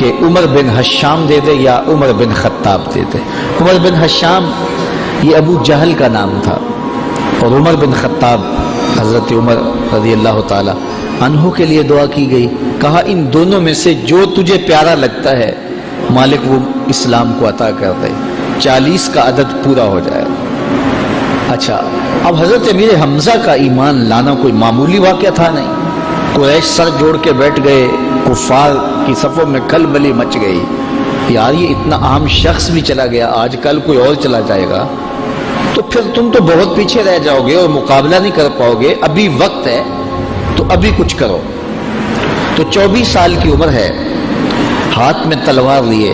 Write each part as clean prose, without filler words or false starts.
کہ عمر بن حشام دے دے یا عمر بن خطاب دے دے۔ عمر بن حشام یہ ابو جہل کا نام تھا، اور عمر بن خطاب حضرت عمر رضی اللہ تعالی عنہ کے لیے دعا کی گئی، کہا ان دونوں میں سے جو تجھے پیارا لگتا ہے مالک وہ اسلام کو عطا کر دے، 40 کا عدد پورا ہو جائے۔ اچھا، اب حضرت امیر حمزہ کا ایمان لانا کوئی معمولی واقعہ تھا نہیں۔ قریش سر جوڑ کے بیٹھ گئے، کفار کی صفوں میں کھلبلی مچ گئی، یار یہ اتنا عام شخص بھی چلا گیا، آج کل کوئی اور چلا جائے گا تو پھر تم تو بہت پیچھے رہ جاؤ گے اور مقابلہ نہیں کر پاؤ گے، ابھی وقت ہے تو ابھی کچھ کرو۔ تو 24 سال کی عمر ہے، ہاتھ میں تلوار لیے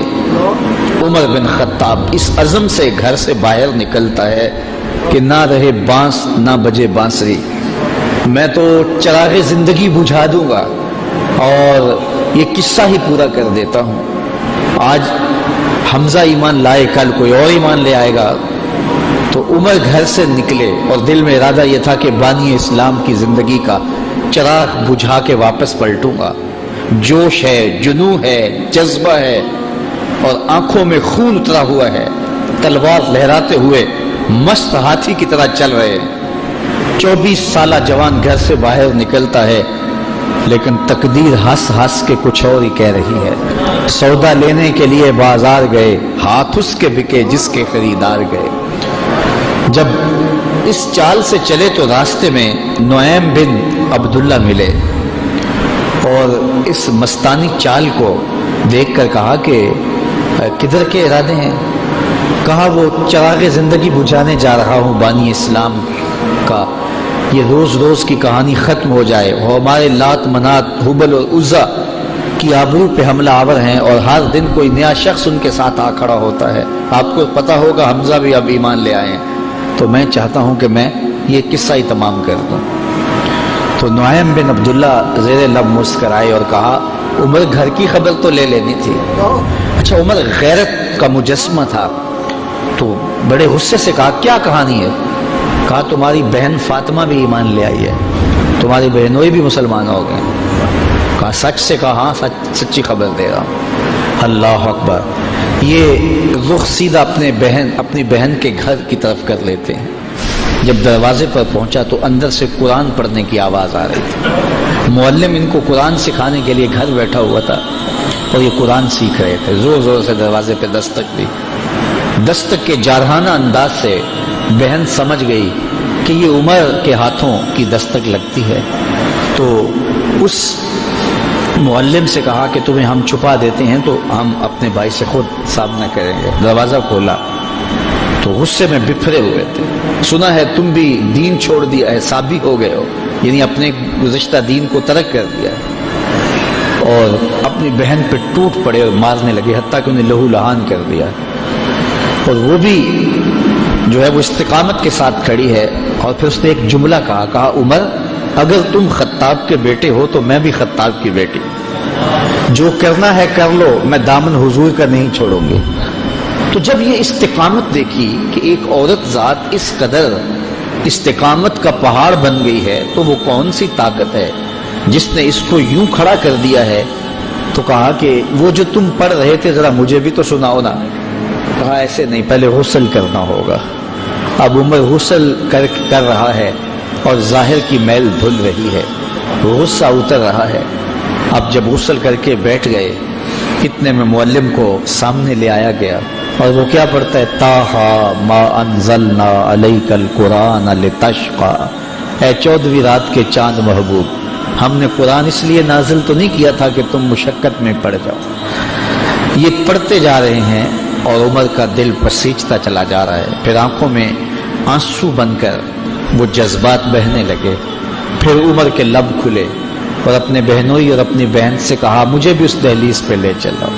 عمر بن خطاب اس عزم سے گھر سے باہر نکلتا ہے کہ نہ رہے بانس نہ بجے بانسری، میں تو چراغ زندگی بجھا دوں گا اور یہ قصہ ہی پورا کر دیتا ہوں۔ آج حمزہ ایمان لائے، کل کوئی اور ایمان لے آئے گا۔ تو عمر گھر سے نکلے اور دل میں ارادہ یہ تھا کہ بانی اسلام کی زندگی کا چراغ بجھا کے واپس پلٹوں گا۔ جوش ہے، جنون ہے، جذبہ ہے اور آنکھوں میں خون اترا ہوا ہے، تلوار لہراتے ہوئے مست ہاتھی کی طرح چل رہے ہیں۔ 24 سالہ جوان گھر سے باہر نکلتا ہے، لیکن تقدیر ہنس ہنس کے کچھ اور ہی کہہ رہی ہے۔ سودا لینے کے لیے بازار گئے، ہاتھ اس کے بکے جس کے خریدار گئے۔ جب اس چال سے چلے تو راستے میں نعیم بن عبداللہ ملے اور اس مستانی چال کو دیکھ کر کہا کہ کدھر کے ارادے ہیں؟ کہا وہ چراغ زندگی بجھانے جا رہا ہوں بانی اسلام کا، یہ روز روز کی کہانی ختم ہو جائے، اور ہمارے لات منات حبل اور عزا کی آبرو پہ حملہ آور ہیں اور ہر دن کوئی نیا شخص ان کے ساتھ آ کھڑا ہوتا ہے۔ آپ کو پتہ ہوگا حمزہ بھی اب ایمان لے آئے ہیں، تو میں چاہتا ہوں کہ میں یہ قصہ ہی تمام کر دوں۔ تو نعیم بن عبداللہ زیر لب مسکرائے اور کہا عمر گھر کی خبر تو لے لینی تھی۔ اچھا، عمر غیرت کا مجسمہ تھا، تو بڑے غصے سے کہا کیا کہانی ہے؟ کہا تمہاری بہن فاطمہ بھی ایمان لے آئی ہے، تمہاری بہنوئی بھی مسلمان ہو گئے۔ کہا سچ سے؟ کہا ہاں سچی خبر دے رہا ہوں۔ اللہ اکبر! یہ رخ سیدھا اپنی بہن کے گھر کی طرف کر لیتے ہیں۔ جب دروازے پر پہنچا تو اندر سے قرآن پڑھنے کی آواز آ رہی تھی۔ معلم ان کو قرآن سکھانے کے لیے گھر بیٹھا ہوا تھا اور یہ قرآن سیکھ رہے تھے۔ زور زور سے دروازے پہ دستک دی۔ دستک کے جارحانہ انداز سے بہن سمجھ گئی کہ یہ عمر کے ہاتھوں کی دستک لگتی ہے، تو اس معلم سے کہا کہ تمہیں ہم چھپا دیتے ہیں تو ہم اپنے بھائی سے خود سامنا کریں گے۔ دروازہ کھولا تو غصے میں بپھرے ہوئے تھے۔ سنا ہے تم بھی دین چھوڑ دیا ہے، سابی ہو گئے ہو، یعنی اپنے گزشتہ دین کو ترک کر دیا ہے، اور اپنی بہن پہ ٹوٹ پڑے اور مارنے لگے، حتیٰ کہ انہیں لہو لہان کر دیا۔ اور وہ بھی جو ہے وہ استقامت کے ساتھ کھڑی ہے، اور پھر اس نے ایک جملہ کہا عمر اگر تم خطاب کے بیٹے ہو تو میں بھی خطاب کی بیٹی، جو کرنا ہے کر لو، میں دامن حضور کا نہیں چھوڑوں گی۔ تو جب یہ استقامت دیکھی کہ ایک عورت ذات اس قدر استقامت کا پہاڑ بن گئی ہے، تو وہ کون سی طاقت ہے جس نے اس کو یوں کھڑا کر دیا ہے؟ تو کہا کہ وہ جو تم پڑھ رہے تھے ذرا مجھے بھی تو سناؤ نا۔ کہا ایسے نہیں، پہلے غسل کرنا ہوگا۔ اب عمر غسل کر رہا ہے اور ظاہر کی میل دھل رہی ہے، غصہ اتر رہا ہے۔ اب جب غسل کر کے بیٹھ گئے، اتنے میں معلم کو سامنے لے آیا گیا، اور وہ کیا پڑھتا ہے؟ طٰہٰ ما انزلنا علیک القرآن لتشقیٰ، اے 14ویں رات کے چاند محبوب، ہم نے قرآن اس لیے نازل تو نہیں کیا تھا کہ تم مشقت میں پڑ جاؤ۔ یہ پڑھتے جا رہے ہیں اور عمر کا دل پسیجتا چلا جا رہا ہے، پھر آنکھوں میں آنسو بن کر وہ جذبات بہنے لگے۔ پھر عمر کے لب کھلے اور اپنے بہنوئی اور اپنی بہن سے کہا مجھے بھی اس دہلیز پہ لے چلو۔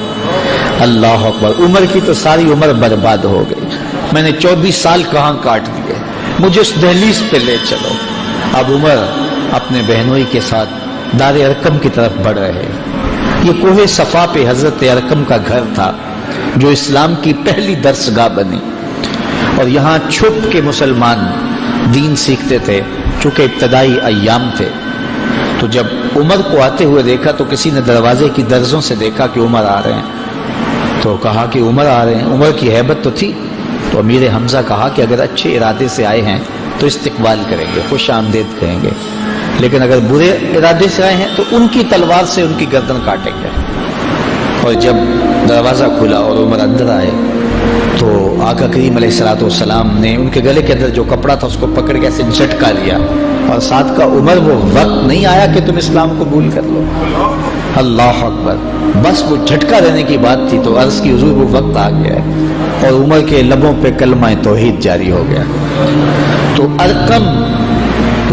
اللہ اکبر! عمر کی تو ساری عمر برباد ہو گئی، میں نے 24 سال کہاں کاٹ دیے، مجھے اس دہلیز پہ لے چلو۔ اب عمر اپنے بہنوئی کے ساتھ دار ارقم کی طرف بڑھ رہے۔ یہ کوہ صفا پہ حضرت ارقم کا گھر تھا، جو اسلام کی پہلی درسگاہ بنی، اور یہاں چھپ کے مسلمان دین سیکھتے تھے، چونکہ ابتدائی ایام تھے۔ تو جب عمر کو آتے ہوئے دیکھا تو کسی نے دروازے کی درزوں سے دیکھا کہ عمر آ رہے ہیں، تو کہا کہ عمر آ رہے ہیں۔ عمر کی ہیبت تو تھی، تو امیر حمزہ کہا کہ اگر اچھے ارادے سے آئے ہیں تو استقبال کریں گے، خوش آمدید کہیں گے، لیکن اگر برے ارادے سے آئے ہیں تو ان کی تلوار سے ان کی گردن کاٹیں گے۔ اور جب دروازہ کھلا اور عمر اندر آئے تو آقا کریم علیہ الصلوۃ والسلام نے ان کے گلے کے اندر جو کپڑا تھا اس کو پکڑ کے ایسے جھٹکا لیا، اور ساتھ کا عمر وہ وقت نہیں آیا کہ تم اسلام قبول کر لو۔ اللہ اکبر، بس وہ جھٹکا دینے کی بات تھی تو عرض کی حضور وہ وقت آ گیا ہے، اور عمر کے لبوں پہ کلمہ توحید جاری ہو گیا۔ تو ارقم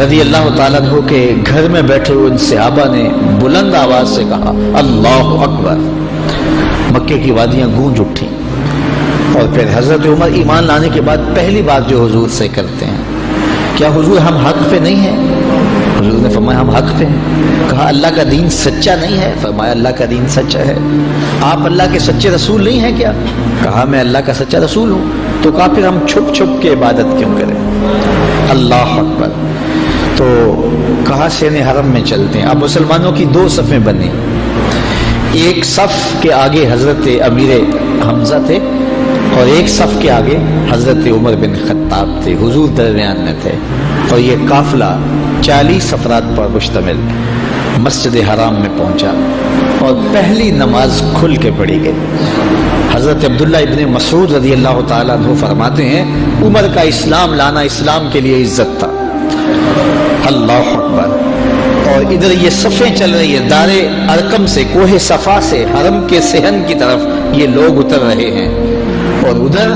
رضی اللہ تعالیٰ عنہ کے گھر میں بیٹھے ہوئے ان صحابہ نے بلند آواز سے کہا اللہ اکبر، مکے کی وادیاں گونج اٹھی۔ اور پھر حضرت عمر ایمان لانے کے بعد پہلی بات جو حضور سے کرتے ہیں، کیا حضور ہم حق پہ نہیں ہیں؟ حضور نے فرمایا ہم حق پہ ہیں۔ کہا اللہ کا دین سچا نہیں ہے؟ فرمایا اللہ کا دین سچا ہے۔ آپ اللہ کے سچے رسول نہیں ہیں کیا؟ کہا میں اللہ کا سچا رسول ہوں۔ تو کہا پھر ہم چھپ چھپ کے عبادت کیوں کریں؟ اللہ اکبر۔ تو کہا شین حرم میں چلتے ہیں۔ اب مسلمانوں کی دو صفیں بنی، ایک صف کے آگے حضرت امیر حمزہ تھے اور ایک صف کے آگے حضرت عمر بن خطاب تھے، حضور درمیان میں تھے، اور یہ قافلہ 40 افراد پر مشتمل مسجد حرام میں پہنچا اور پہلی نماز کھل کے پڑھی گئی۔ حضرت عبداللہ ابن مسعود رضی اللہ تعالیٰ عنہ فرماتے ہیں عمر کا اسلام لانا اسلام کے لیے عزت تھا۔ اللہ اکبر۔ اور ادھر یہ صفیں چل رہی ہے، دار ارقم سے، کوہ صفا سے حرم کے صحن کی طرف یہ لوگ اتر رہے ہیں، اور ادھر